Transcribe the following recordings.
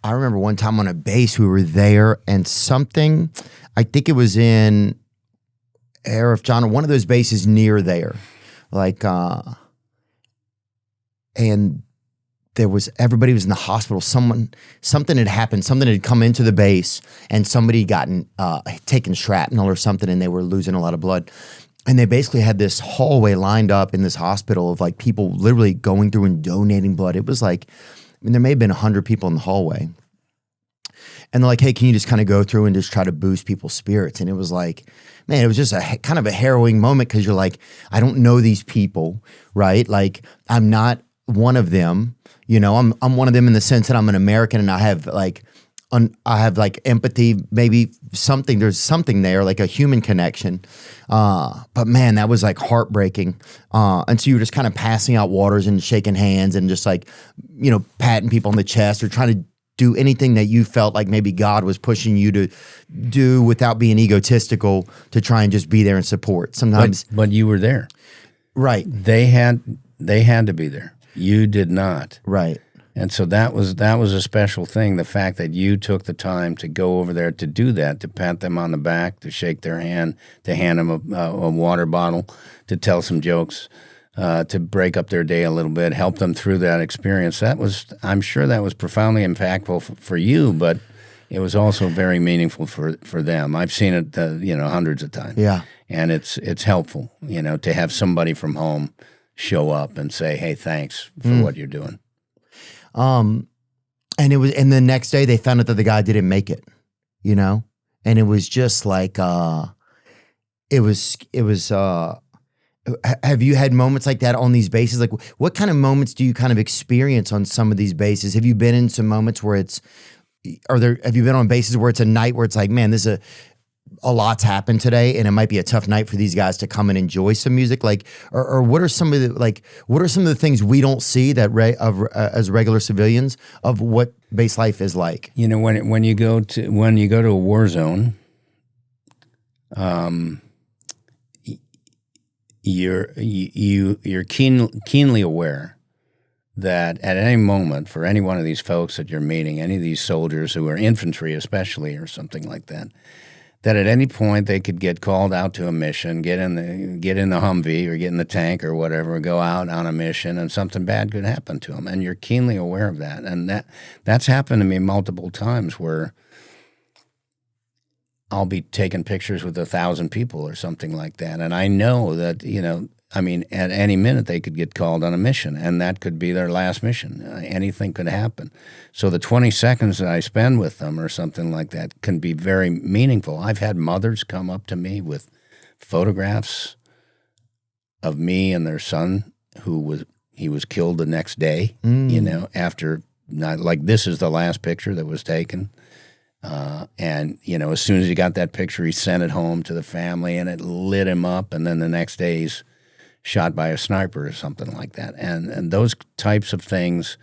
I remember one time on a base, we were there and something, I think it was in Arif John, or one of those bases near there. Like, and everybody was in the hospital. Something had happened. Something had come into the base and somebody gotten taken shrapnel or something, and they were losing a lot of blood. And they basically had this hallway lined up in this hospital of like people literally going through and donating blood. It was like, there may have been 100 people in the hallway. And they're like, hey, can you just kind of go through and just try to boost people's spirits? And it was like, man, it was just a kind of a harrowing moment because you're like, I don't know these people, right? Like, I'm not one of them. You know, I'm one of them in the sense that I'm an American and I have like empathy, maybe something. There's something there, like a human connection. But man, that was like heartbreaking. And so you were just kind of passing out waters and shaking hands and just like, you know, patting people on the chest or trying to do anything that you felt like maybe God was pushing you to do without being egotistical to try and just be there and support. Sometimes, but you were there, right? They had to be there. You did not, right? And so that was a special thing. The fact that you took the time to go over there to do that, to pat them on the back, to shake their hand, to hand them a water bottle, to tell some jokes, to break up their day a little bit, help them through that experience. I'm sure that was profoundly impactful for you, but it was also very meaningful for them. I've seen it, hundreds of times. Yeah, and it's helpful, to have somebody from home show up and say, "Hey, thanks for what you're doing." And the next day they found out that the guy didn't make it, and it was just like, have you had moments like that on these bases? Like, what kind of moments do you kind of experience on some of these bases? Have you been in some moments where have you been on bases where it's a night where it's like, man, this is a lot's happened today, and it might be a tough night for these guys to come and enjoy some music? Like, or what are some of the things we don't see that as regular civilians of what base life is like? When you go to a war zone, you're keenly aware that at any moment, for any one of these folks that you're meeting, any of these soldiers who are infantry especially or something like that at any point they could get called out to a mission, get in the Humvee or get in the tank or whatever, go out on a mission, and something bad could happen to them. And you're keenly aware of that. And that's happened to me multiple times where I'll be taking pictures with 1,000 people or something like that. And I know that, at any minute they could get called on a mission, and that could be their last mission. Anything could happen. So the 20 seconds that I spend with them or something like that can be very meaningful. I've had mothers come up to me with photographs of me and their son he was killed the next day, after, not like, this is the last picture that was taken. And as soon as he got that picture, he sent it home to the family, and it lit him up. And then the next day he's shot by a sniper or something like that. And those types of things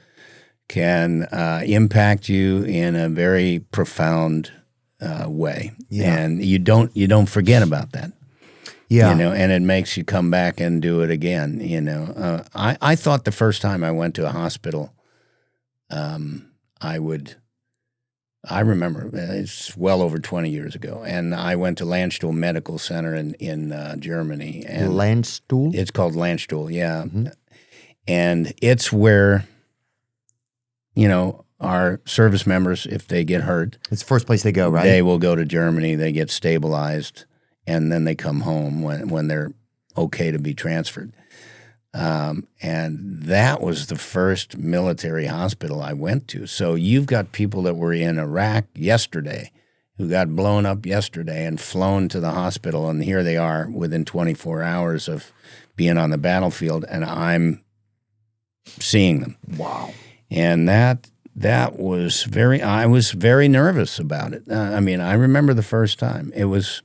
can impact you in a very profound way. Yeah. And you don't forget about that. Yeah. And it makes you come back and do it again. I thought the first time I went to a hospital, I remember, it's well over 20 years ago, and I went to Landstuhl Medical Center in Germany. And Landstuhl? It's called Landstuhl, yeah. Mm-hmm. And it's where, our service members, if they get hurt, it's the first place they go, right? They will go to Germany, they get stabilized, and then they come home when they're okay to be transferred. And that was the first military hospital I went to. So you've got people that were in Iraq yesterday who got blown up yesterday and flown to the hospital, and here they are within 24 hours of being on the battlefield, and I'm seeing them. Wow. And that was I was very nervous about it. I remember the first time. It was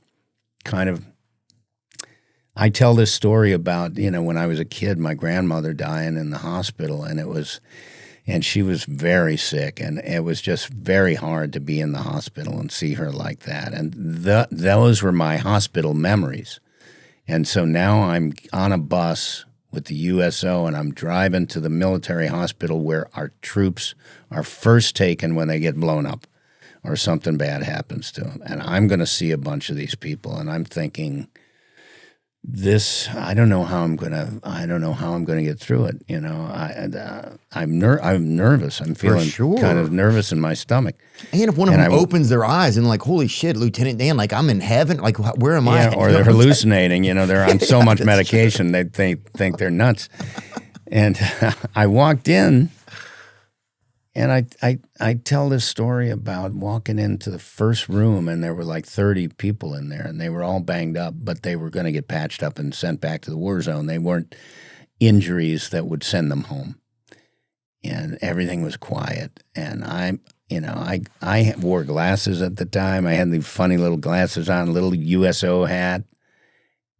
kind of, I tell this story about, when I was a kid, my grandmother dying in the hospital, and she was very sick, and it was just very hard to be in the hospital and see her like that. And those were my hospital memories. And so now I'm on a bus with the USO, and I'm driving to the military hospital where our troops are first taken when they get blown up or something bad happens to them. And I'm going to see a bunch of these people, and I'm thinking, I don't know how I'm gonna get through it. You know, I'm nervous. I'm feeling kind of nervous in my stomach. And if one of them opens their eyes and like, holy shit, Lieutenant Dan, like I'm in heaven. Like, where am I? Or they're hallucinating. You know, they're on so much medication they think they're nuts. And I walked in. And I tell this story about walking into the first room, and there were like 30 people in there, and they were all banged up, but they were going to get patched up and sent back to the war zone. They weren't injuries that would send them home. And everything was quiet. And I wore glasses at the time. I had these funny little glasses on, a little USO hat.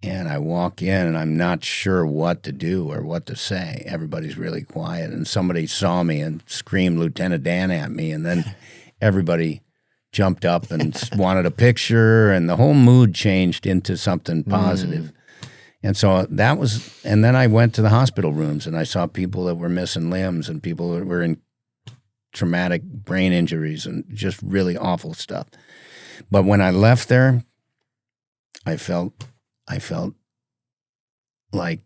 And I walk in, and I'm not sure what to do or what to say. Everybody's really quiet. And somebody saw me and screamed Lieutenant Dan at me. And then everybody jumped up and wanted a picture. And the whole mood changed into something positive. And so that was, and then I went to the hospital rooms, and I saw people that were missing limbs and people that were in traumatic brain injuries and just really awful stuff. But when I left there, I felt like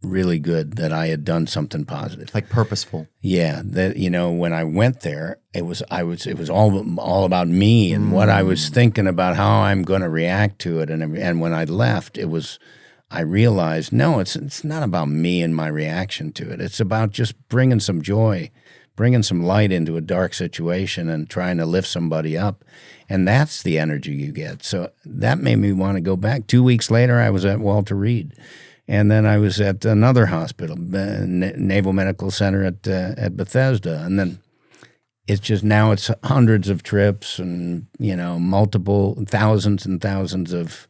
really good that I had done something positive, like purposeful. Yeah, that when I went there, it was all about me and what I was thinking about how I'm going to react to it, and when I left, I realized no, it's not about me and my reaction to it. It's about just bringing some joy, bringing some light into a dark situation, and trying to lift somebody up. And that's the energy you get. So that made me want to go back. 2 weeks later, I was at Walter Reed. And then I was at another hospital, Naval Medical Center at Bethesda. And then now it's hundreds of trips and, multiple thousands and thousands of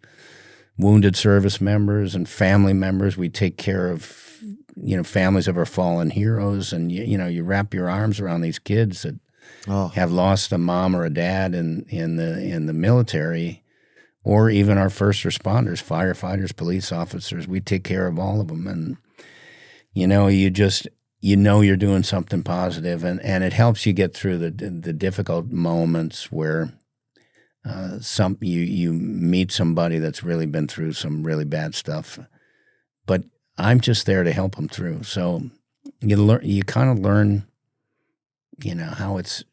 wounded service members and family members. We take care of, families of our fallen heroes. And, you wrap your arms around these kids that have lost a mom or a dad in the military, or even our first responders, firefighters, police officers. We take care of all of them, and you're doing something positive, and it helps you get through the difficult moments where you meet somebody that's really been through some really bad stuff. But I'm just there to help them through. So you kind of learn, how it's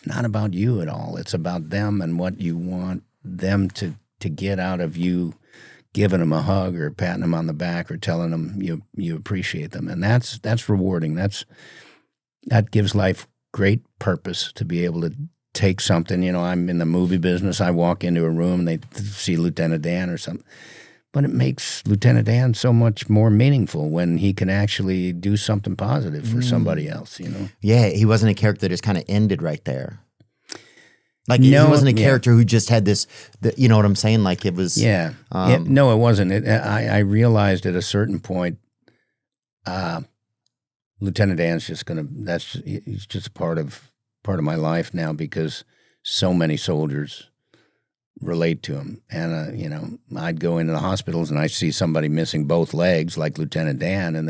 not about you at all. It's about them and what you want them to get out of you, giving them a hug or patting them on the back or telling them you appreciate them. And that's rewarding. That gives life great purpose to be able to take something. I'm in the movie business. I walk into a room and they see Lieutenant Dan or something. But it makes Lieutenant Dan so much more meaningful when he can actually do something positive for somebody else, Yeah, he wasn't a character that just kind of ended right there. Like, he wasn't a character who just had this, you know what I'm saying? Like, it was... Yeah. No, it wasn't. I realized at a certain point, Lieutenant Dan's just he's just a part of my life now, because so many soldiers relate to him. And, I'd go into the hospitals and I see somebody missing both legs like Lieutenant Dan, and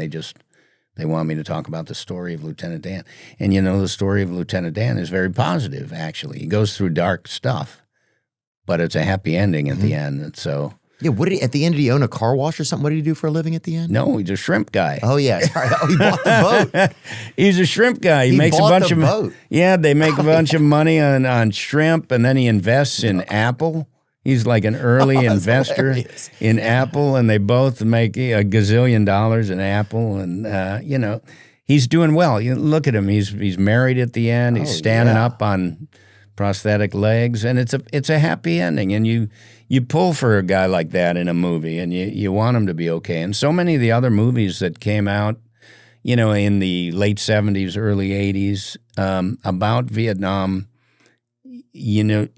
they want me to talk about the story of Lieutenant Dan. And, the story of Lieutenant Dan is very positive, actually. He goes through dark stuff, but it's a happy ending at the end. And so... Yeah, at the end, did he own a car wash or something? What did he do for a living at the end? No, he's a shrimp guy. Oh, yeah. Sorry. Oh, he bought the boat. He's a shrimp guy. He makes a bunch of boat. Yeah, they make a bunch of money on shrimp, and then he invests in Apple. He's like an early investor in Apple, and they both make a gazillion dollars in Apple, and he's doing well. You look at him; he's married at the end. He's standing up on prosthetic legs, and it's a happy ending. And you pull for a guy like that in a movie, and you want him to be okay. And so many of the other movies that came out, in the late 70s, early 80s, about Vietnam, you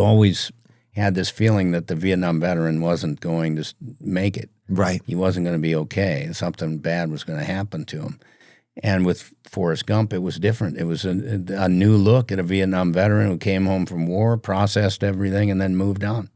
always had this feeling that the Vietnam veteran wasn't going to make it. Right. He wasn't going to be okay. Something bad was going to happen to him. And with Forrest Gump, it was different. It was a new look at a Vietnam veteran who came home from war, processed everything, and then moved on.